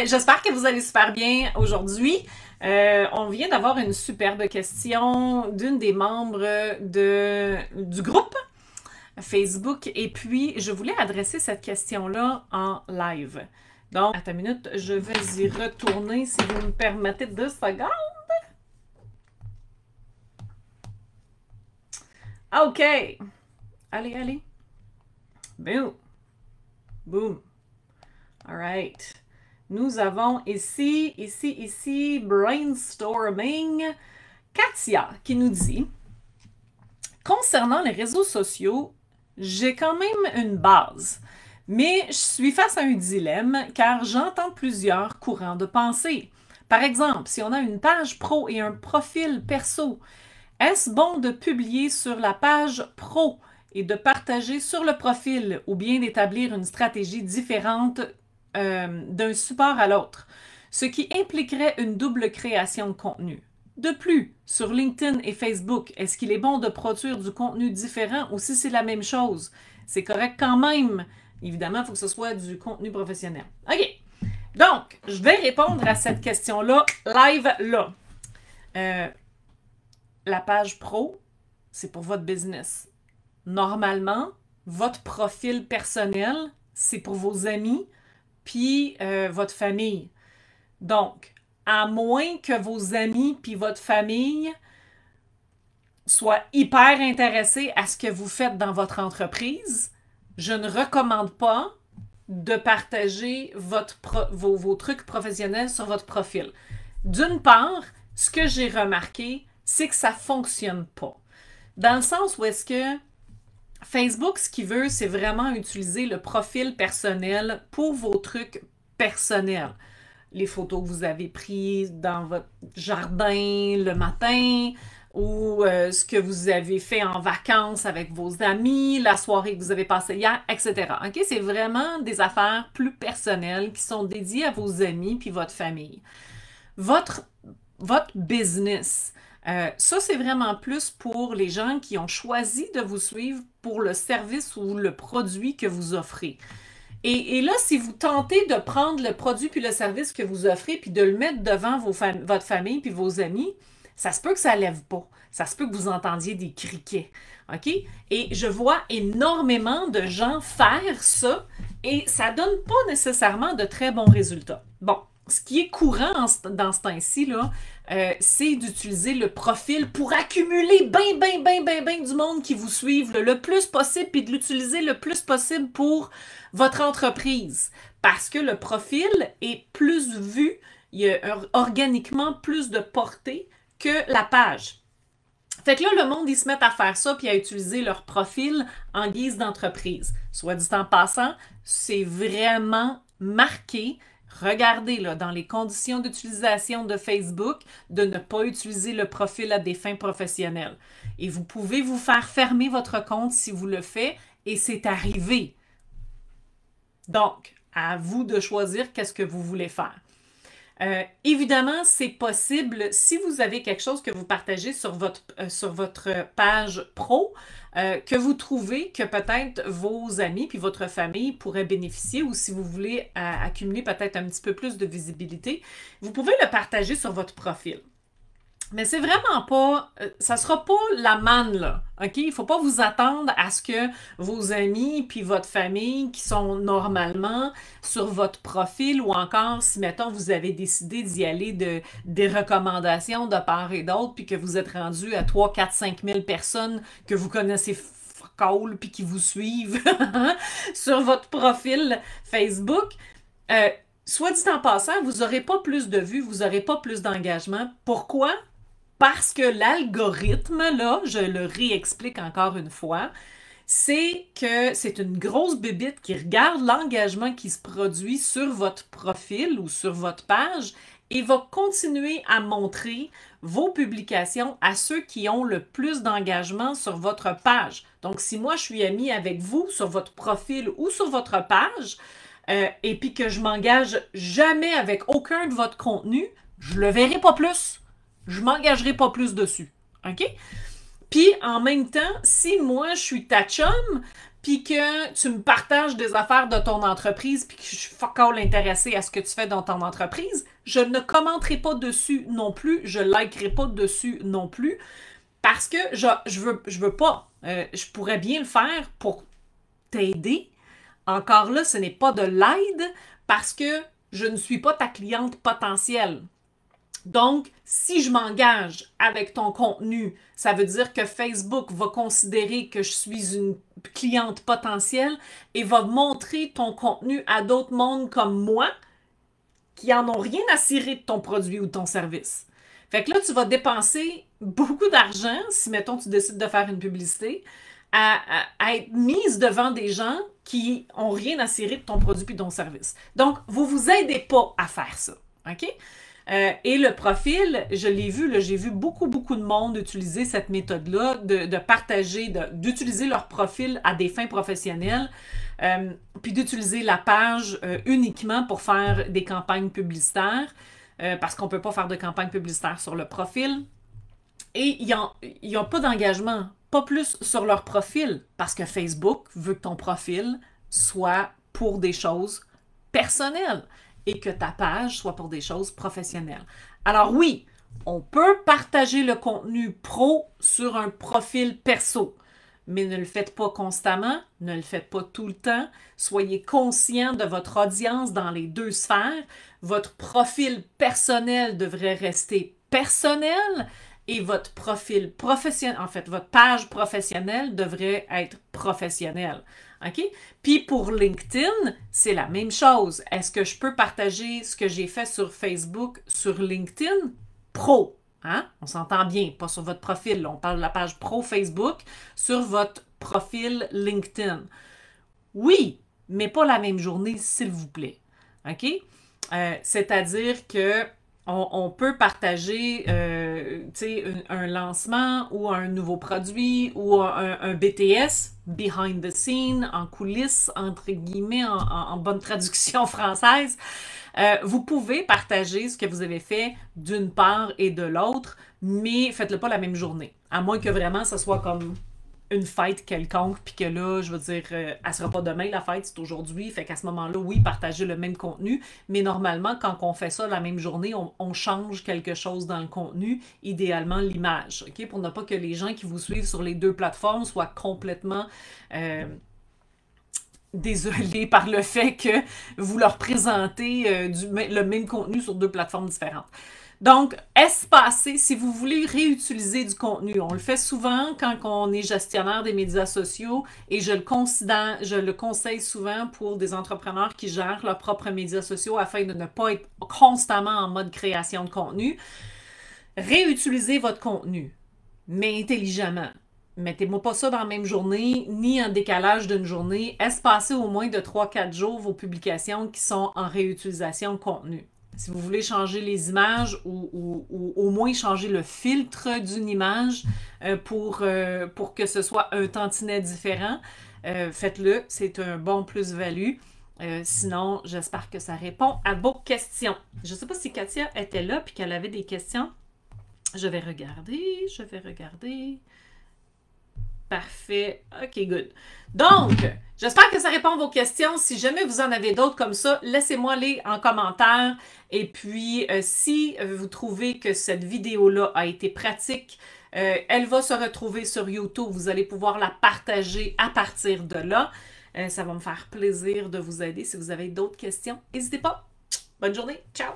J'espère que vous allez super bien aujourd'hui. On vient d'avoir une superbe question d'une des membres du groupe Facebook et puis je voulais adresser cette question-là en live. Donc, attends une minute, je vais y retourner si vous me permettez 2 secondes. OK. Allez, allez. Boom. Boom. All right. Nous avons ici, brainstorming, Katia qui nous dit « Concernant les réseaux sociaux, j'ai quand même une base, mais je suis face à un dilemme car j'entends plusieurs courants de pensée. Par exemple, si on a une page pro et un profil perso, est-ce bon de publier sur la page pro et de partager sur le profil ou bien d'établir une stratégie différente d'un support à l'autre, ce qui impliquerait une double création de contenu. De plus, sur LinkedIn et Facebook, est-ce qu'il est bon de produire du contenu différent ou si c'est la même chose? C'est correct quand même. Évidemment, il faut que ce soit du contenu professionnel. OK. Donc, je vais répondre à cette question-là live là. La page pro, c'est pour votre business. Normalement, votre profil personnel, c'est pour vos amis, puis votre famille. Donc, à moins que vos amis puis votre famille soient hyper intéressés à ce que vous faites dans votre entreprise, je ne recommande pas de partager vos trucs professionnels sur votre profil. D'une part, ce que j'ai remarqué, c'est que ça ne fonctionne pas. Dans le sens où est-ce que Facebook, ce qu'il veut, c'est vraiment utiliser le profil personnel pour vos trucs personnels. Les photos que vous avez prises dans votre jardin le matin ou ce que vous avez fait en vacances avec vos amis, la soirée que vous avez passée hier, etc. Okay? C'est vraiment des affaires plus personnelles qui sont dédiées à vos amis puis votre famille. Votre business, ça, c'est vraiment plus pour les gens qui ont choisi de vous suivre pour le service ou le produit que vous offrez. Et là, si vous tentez de prendre le produit puis le service que vous offrez puis de le mettre devant votre famille puis vos amis, ça se peut que ça ne lève pas. Ça se peut que vous entendiez des criquets. OK? Et je vois énormément de gens faire ça et ça ne donne pas nécessairement de très bons résultats. Bon. Ce qui est courant dans ce temps-ci, c'est d'utiliser le profil pour accumuler ben du monde qui vous suivent le plus possible puis de l'utiliser le plus possible pour votre entreprise. Parce que le profil est plus vu, il y a organiquement plus de portée que la page. Fait que là, le monde, ils se mettent à faire ça puis à utiliser leur profil en guise d'entreprise. Soit dit en passant, c'est vraiment marqué. Regardez là, dans les conditions d'utilisation de Facebook, de ne pas utiliser le profil à des fins professionnelles. Et vous pouvez vous faire fermer votre compte si vous le faites, et c'est arrivé. Donc, à vous de choisir qu'est-ce que vous voulez faire. Évidemment, c'est possible si vous avez quelque chose que vous partagez sur votre page pro, que vous trouvez que peut-être vos amis puis votre famille pourraient bénéficier ou si vous voulez accumuler peut-être un petit peu plus de visibilité, vous pouvez le partager sur votre profil. Mais c'est vraiment pas, ça sera pas la manne, là, OK? Il faut pas vous attendre à ce que vos amis puis votre famille qui sont normalement sur votre profil ou encore si, mettons, vous avez décidé d'y aller des recommandations de part et d'autre puis que vous êtes rendu à 3, 4, 5 000 personnes que vous connaissez call puis qui vous suivent sur votre profil Facebook. Soit dit en passant, vous n'aurez pas plus de vues, vous n'aurez pas plus d'engagement. Pourquoi? Parce que l'algorithme, là, je le réexplique encore une fois, c'est que c'est une grosse bébite qui regarde l'engagement qui se produit sur votre profil ou sur votre page et va continuer à montrer vos publications à ceux qui ont le plus d'engagement sur votre page. Donc, si moi, je suis amie avec vous sur votre profil ou sur votre page, et puis que je m'engage jamais avec aucun de votre contenu, je le verrai pas plus. Je m'engagerai pas plus dessus. OK? Puis, en même temps, si moi, je suis ta chum, puis que tu me partages des affaires de ton entreprise, puis que je suis fuck all intéressée à ce que tu fais dans ton entreprise, je ne commenterai pas dessus non plus, je likerai pas dessus non plus, parce que je veux pas. Je pourrais bien le faire pour t'aider. Encore là, ce n'est pas de l'aide parce que je ne suis pas ta cliente potentielle. Donc, si je m'engage avec ton contenu, ça veut dire que Facebook va considérer que je suis une cliente potentielle et va montrer ton contenu à d'autres mondes comme moi qui en ont rien à cirer de ton produit ou de ton service. Fait que là, tu vas dépenser beaucoup d'argent, si, mettons, tu décides de faire une publicité, à être mise devant des gens qui ont rien à cirer de ton produit et de ton service. Donc, vous vous aidez pas à faire ça. OK? Et le profil, je l'ai vu, j'ai vu beaucoup de monde utiliser cette méthode-là, de partager, d'utiliser leur profil à des fins professionnelles, puis d'utiliser la page uniquement pour faire des campagnes publicitaires, parce qu'on ne peut pas faire de campagne publicitaire sur le profil. Et ils n'ont pas d'engagement, pas plus sur leur profil, parce que Facebook veut que ton profil soit pour des choses personnelles et que ta page soit pour des choses professionnelles. Alors oui, on peut partager le contenu pro sur un profil perso, mais ne le faites pas constamment, ne le faites pas tout le temps. Soyez conscient de votre audience dans les deux sphères. Votre profil personnel devrait rester personnel et votre profil professionnel, en fait, votre page professionnelle devrait être professionnelle. OK? Puis pour LinkedIn, c'est la même chose. Est-ce que je peux partager ce que j'ai fait sur Facebook sur LinkedIn? Pro. Hein? On s'entend bien, pas sur votre profil. Là. On parle de la page pro Facebook sur votre profil LinkedIn. Oui, mais pas la même journée, s'il vous plaît. OK? C'est-à-dire que on peut partager un lancement ou un nouveau produit ou un BTS, behind the scene, en coulisses, entre guillemets, en bonne traduction française. Vous pouvez partager ce que vous avez fait d'une part et de l'autre, mais faites-le pas la même journée. À moins que vraiment ce soit comme une fête quelconque, puis que là, je veux dire, elle sera pas demain la fête, c'est aujourd'hui. Fait qu'à ce moment-là, oui, partagez le même contenu, mais normalement, quand on fait ça la même journée, on change quelque chose dans le contenu, idéalement l'image, OK? Pour ne pas que les gens qui vous suivent sur les deux plateformes soient complètement désolés par le fait que vous leur présentez le même contenu sur deux plateformes différentes. Donc, espacer, si vous voulez réutiliser du contenu, on le fait souvent quand on est gestionnaire des médias sociaux et je le conseille souvent pour des entrepreneurs qui gèrent leurs propres médias sociaux afin de ne pas être constamment en mode création de contenu. Réutilisez votre contenu, mais intelligemment. Mettez-moi pas ça dans la même journée, ni en décalage d'une journée. Espacez au moins de 3-4 jours vos publications qui sont en réutilisation de contenu. Si vous voulez changer les images ou au moins changer le filtre d'une image pour que ce soit un tantinet différent, faites-le. C'est un bon plus-value. Sinon, j'espère que ça répond à vos questions. Je ne sais pas si Katia était là et qu'elle avait des questions. Je vais regarder. Parfait. OK, good. Donc, j'espère que ça répond à vos questions. Si jamais vous en avez d'autres comme ça, laissez-moi les en commentaire. Et puis, si vous trouvez que cette vidéo-là a été pratique, elle va se retrouver sur YouTube. Vous allez pouvoir la partager à partir de là. Ça va me faire plaisir de vous aider. Si vous avez d'autres questions, n'hésitez pas. Bonne journée. Ciao!